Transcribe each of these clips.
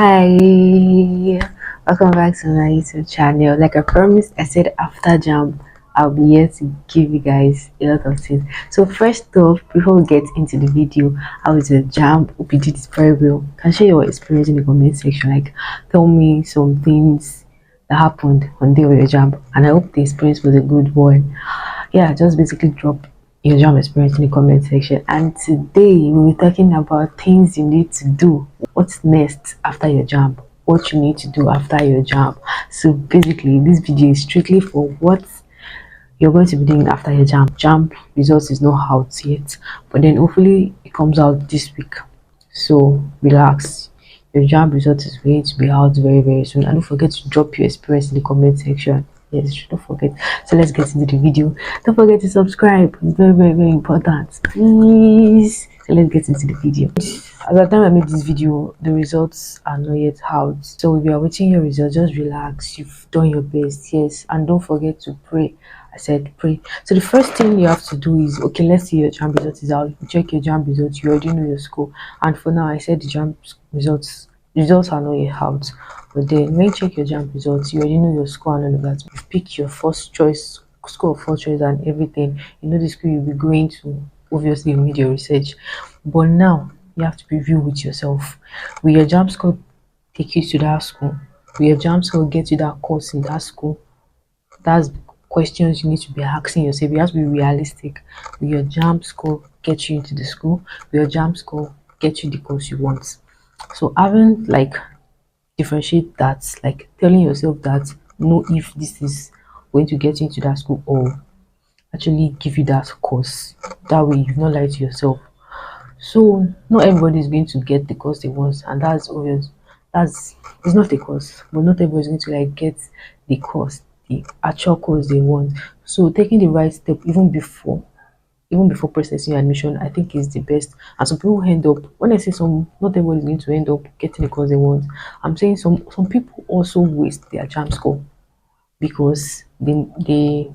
Hi, welcome back to my YouTube channel. Like I promised, I said after Jamb, I'll be here to give you guys a lot of things. So first off, before we get into the video, how was your Jamb? Hope you did it very well. Can share your experience in the comment section. Like tell me some things that happened on the day of your Jamb, and I hope the experience was a good one. Yeah, just basically drop your job experience in the comment section. And today we'll be talking about things you need to do. What's next after your job? What you need to do after your job. So basically, this video is strictly for what you're going to be doing after your jam. Jam results is not out yet, but then hopefully it comes out this week. So relax. Your jam result is going to be out very soon. And don't forget to drop your experience in the comment section. Yes, don't forget. So let's get into the video. Don't forget to subscribe. Very important. Please. So let's get into the video. At the time I made this video, the results are not yet out. So if you are waiting your results, just relax. You've done your best, yes, and don't forget to pray. I said pray. So the first thing you have to do is, okay, let's see your jam results is out. You check your jam results. You already know your score. And for now, I said the jam results are not yet out. But then when you check your jam results, you already know your score and all of that. You pick your first choice, school of first choice and everything. You know the school you'll be going to. Obviously, you made your research. But now you have to be real with yourself. Will your jam score take you to that school? Will your jam score get you that course in that school? That's questions you need to be asking yourself. You have to be realistic. Will your jam score get you into the school? Will your jam score get you the course you want? So having like differentiate that, like telling yourself that know if this is going to get you into that school or actually give you that course. That way you've not lied to yourself. So not everybody is going to get the course they want, and that's obvious. That's it's not a course, but not everybody is going to like get the course, the actual course they want. So taking the right step even before processing your admission, I think is the best. And some people end up, when I say some, not everybody is going to end up getting the course they want. I'm saying some people also waste their jam score because they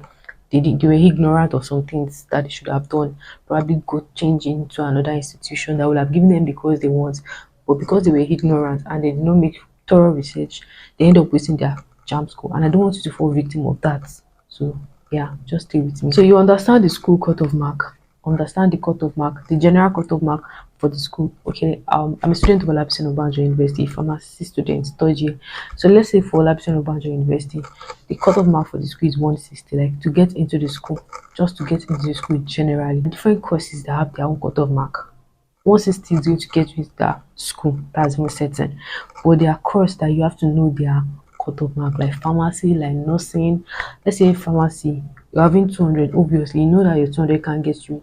were ignorant of some things that they should have done. Probably go change into another institution that would have given them the course they want, but because they were ignorant and they did not make thorough research, they end up wasting their jam score. And I don't want you to fall victim of that. So yeah, just stay with me. So you understand the school cutoff mark, understand the cutoff mark, the general cutoff mark for the school. Okay, I'm a student of Olabisi Obanjo University, pharmacy student, third year. So let's say for Olabisi Obanjo University, the cutoff mark for the school is 160, like to get into the school, just to get into the school generally. Different courses that have their own cutoff mark. 160 is going to get you into that school, that's more certain. But there are courses that you have to know their cutoff mark, like pharmacy, like nursing. Let's say pharmacy, you're having 200, obviously, you know that your 200 can't get you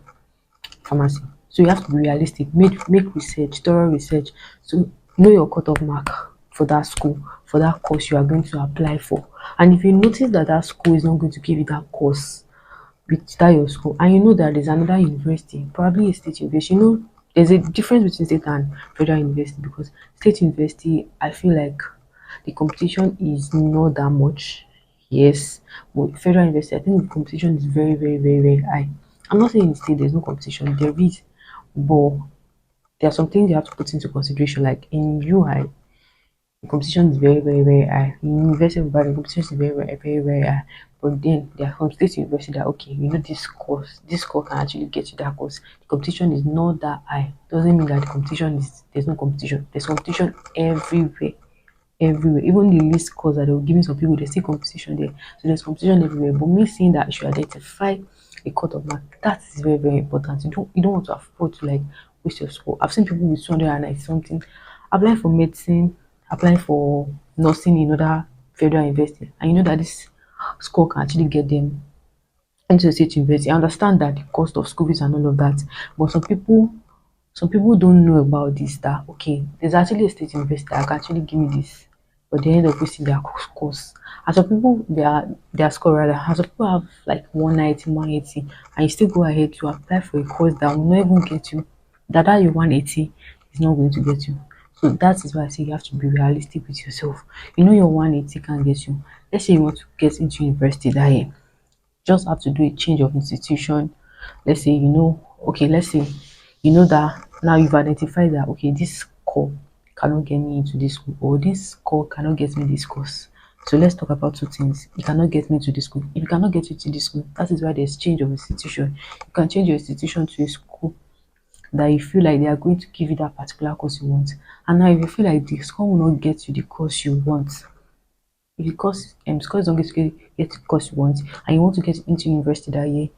pharmacy. So you have to be realistic, make research, thorough research. So know your cutoff mark for that school, for that course you are going to apply for. And if you notice that that school is not going to give you that course with that your school, and you know that there's another university, probably a state university, you know there's a difference between state and federal university, because state university, I feel like the competition is not that much. Yes, but federal university, I think the competition is very high. I'm not saying in state there's no competition, there is, but there are some things you have to put into consideration. Like in UI, the competition is very high. In University of Ibadan, the competition is very high. But then there are some state university that, okay, you know this course can actually get you that course. The competition is not that high. Doesn't mean that the competition is there's no competition. There's competition everywhere. Even the least course that they were giving some people, there's still competition there. So there's competition everywhere. But me saying that you should identify a cutoff mark, that is very important. You don't want to afford to like waste your score. I've seen people with 290 something applying for medicine, applying for nursing in other federal university, and you know that this score can actually get them into the state university. I understand that the cost of school fees and all of that, but some people don't know about this, that okay, there's actually a state university that can actually give me this, but they end up wasting their course. And some people, their score rather, and some people have like 190, 180, and you still go ahead to apply for a course that will not even get you, that your 180 is not going to get you. So that is why I say you have to be realistic with yourself. You know your 180 can get you. Let's say you want to get into university that year, just have to do a change of institution. Let's say, okay, let's say you know that now you've identified that okay, this core cannot get me into this school, or this score cannot get me this course. So let's talk about two things. You cannot get me to this school. If you cannot get you to this school, that is why there's change of institution. You can change your institution to a school that you feel like they are going to give you that particular course you want. And now if you feel like the school will not get you the course you want, if the course scores don't get the course you want, and you want to get into university that year,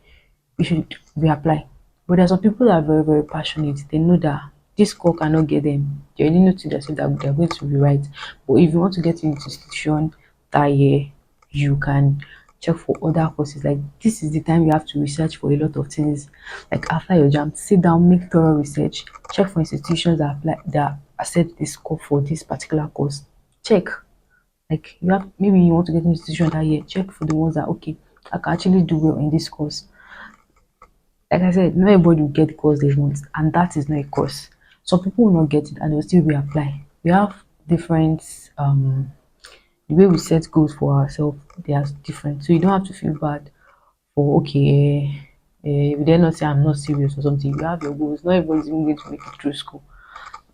you should reapply. But there are some people that are very, very passionate. They know that this score cannot get them. They already know to themselves that they're going to rewrite. But if you want to get into institution that year, you can check for other courses. Like this is the time you have to research for a lot of things. Like after your jam, sit down, make thorough research, check for institutions that apply that accept this score for this particular course. Check. Like you have maybe you want to get into institution that year, check for the ones that okay, I can actually do well in this course. Like I said, not everybody will get the course they want, and that is not a course. Some people will not get it and they'll still reapply. We have different the way we set goals for ourselves, they are different. So you don't have to feel bad for okay, if they not say I'm not serious or something. You have your goals. Not everybody's even going to make it through school.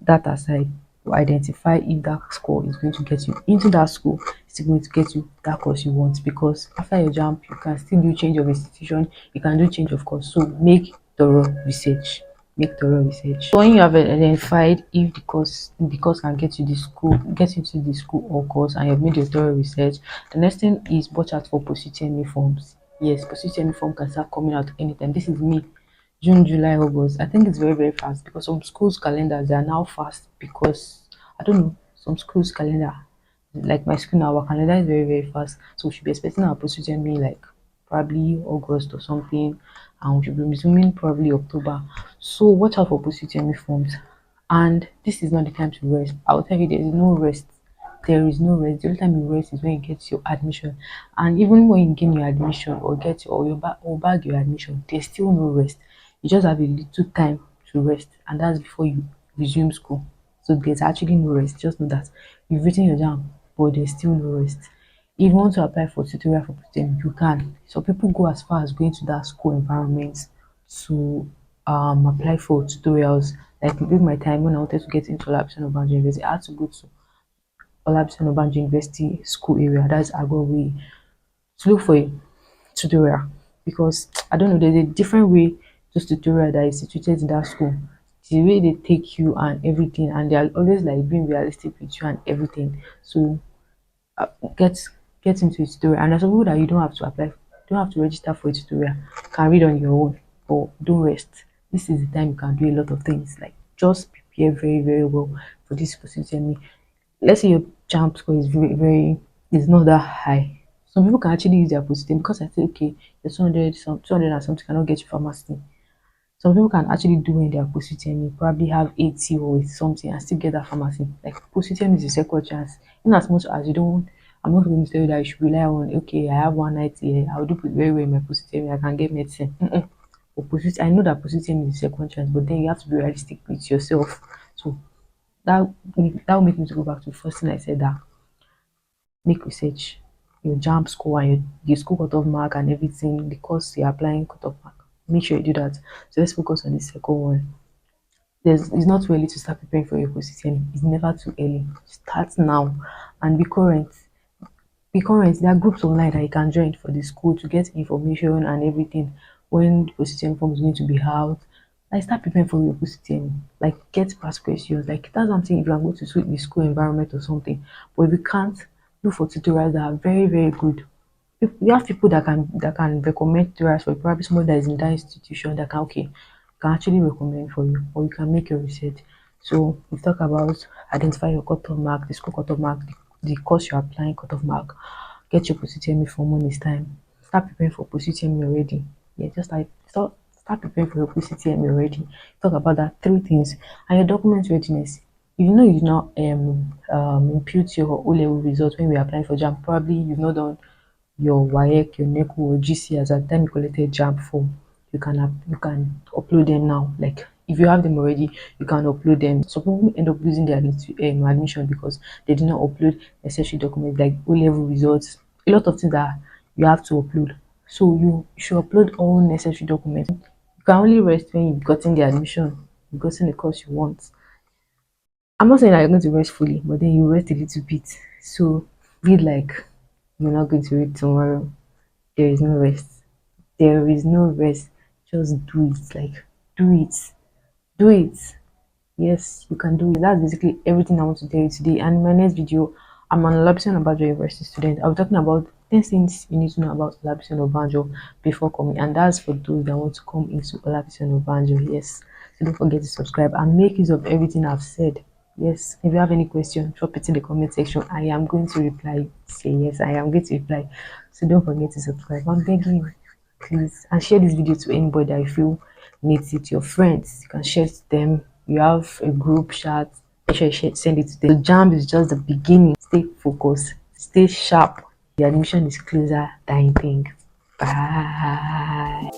That aside, to identify if that score is going to get you into that school, it's going to get you that course you want. Because after your jump, you can still do change of institution, you can do change of course. So make thorough research. Make thorough research. So when you have identified if the course can get you the school, get into the school or course, and you've made your thorough research, the next thing is watch out for post-UTME forms. Yes, post-UTME form can start coming out anytime. This is me June, July, August. I think it's very, very fast because some schools' calendars they are now fast because I don't know, some schools' calendar, like my school now, our calendar is very, very fast. So we should be expecting our post me like probably August or something, and we should be resuming probably October. So watch out for post me forms. And this is not the time to rest. I'll tell you there is no rest. There is no rest. The only time you rest is when you get your admission. And even when you gain your admission or get your or your bag your admission, there's still no rest. You just have a little time to rest, and that's before you resume school. So there's actually no rest. Just know that you've written your exam, but there's still no rest. If you want to apply for tutorial for pretend, you can. So people go as far as going to that school environment to apply for tutorials. Like during my time when I wanted to get into Olabisi Obanjo University, I had to go to Olabisi Obanjo University school area, that's Agorwe, to look for a tutorial because I don't know, there's a different way those tutorial that is situated in that school. The way they take you and everything, and they are always like being realistic with you and everything. So uh, get get into a tutorial. And there's some people that you don't have to apply, don't have to register for a tutorial. You can read on your own, but don't rest. This is the time you can do a lot of things. Like just prepare very, very well for this position. Let's say your jump score is very, very is not that high. Some people can actually use their positive because I say okay, the 200 some 200 and something cannot get you pharmacy. Some people can actually do when they are positive, you probably have 80 or something and still get that pharmacy. Like positive is a second chance. In as much as you don't, I'm not going to tell you that you should rely on okay, I have 190, I'll do very well in my positive, I can get medicine. But I know that positive is a second chance, but then you have to be realistic with yourself. So that that will make me to go back to the first thing I said, that make research, your jump score and your school cutoff mark and everything, the course you're applying cutoff mark. Make sure you do that. So let's focus on the second one. It's not too early to start preparing for your position. It's never too early. Start now and be current. Be current. There are groups online that you can join for the school to get information and everything when the position form is going to be out. Like start preparing for your position. Like get past questions. Like that's something if you are going to suit the school environment or something. But if you can't, look for tutorials that are very, very good. We have people that can recommend tutorials for you. Probably someone that is in that institution that can actually recommend for you, or you can make your research. So we talk about identify your cutoff mark, the school cutoff mark, the course you're applying cutoff mark. Get your post-UTME form when it's time. Start preparing for post-UTME already. Yeah, just like start preparing for your post-UTME already. Talk about that three things and your document readiness. If you know you've not impute your O level results when we are applying for JAMB, probably you've not done your WAEC, your NECO, or GCS at the time you collected JAMB form. You can upload them now. Like if you have them already, you can upload them. Some people end up losing their admission because they did not upload necessary documents like O level results. A lot of things that you have to upload. So you should upload all necessary documents. You can only rest when you've gotten the admission, you've gotten the course you want. I'm not saying that you're going to rest fully, but then you rest a little bit. So read like you're not going to read tomorrow. There is no rest. There is no rest. Just do it. Like do it. Do it. Yes, you can do it. That's basically everything I want to tell you today. And in my next video, I'm an Olabisi Onabanjo University student. I'll be talking about 10 things you need to know about Olabisi Onabanjo before coming. And that's for those that want to come into Olabisi Onabanjo. Yes. So don't forget to subscribe and make use of everything I've said. Yes. If you have any question, drop it in the comment section. I am going to reply. Say yes, I am going to reply. So don't forget to subscribe. I'm begging you, please, and share this video to anybody that you feel needs it. Your friends, you can share it to them. You have a group chat, make sure you send it to them. The Jamb is just the beginning. Stay focused, stay sharp. The admission is closer than you think. Bye.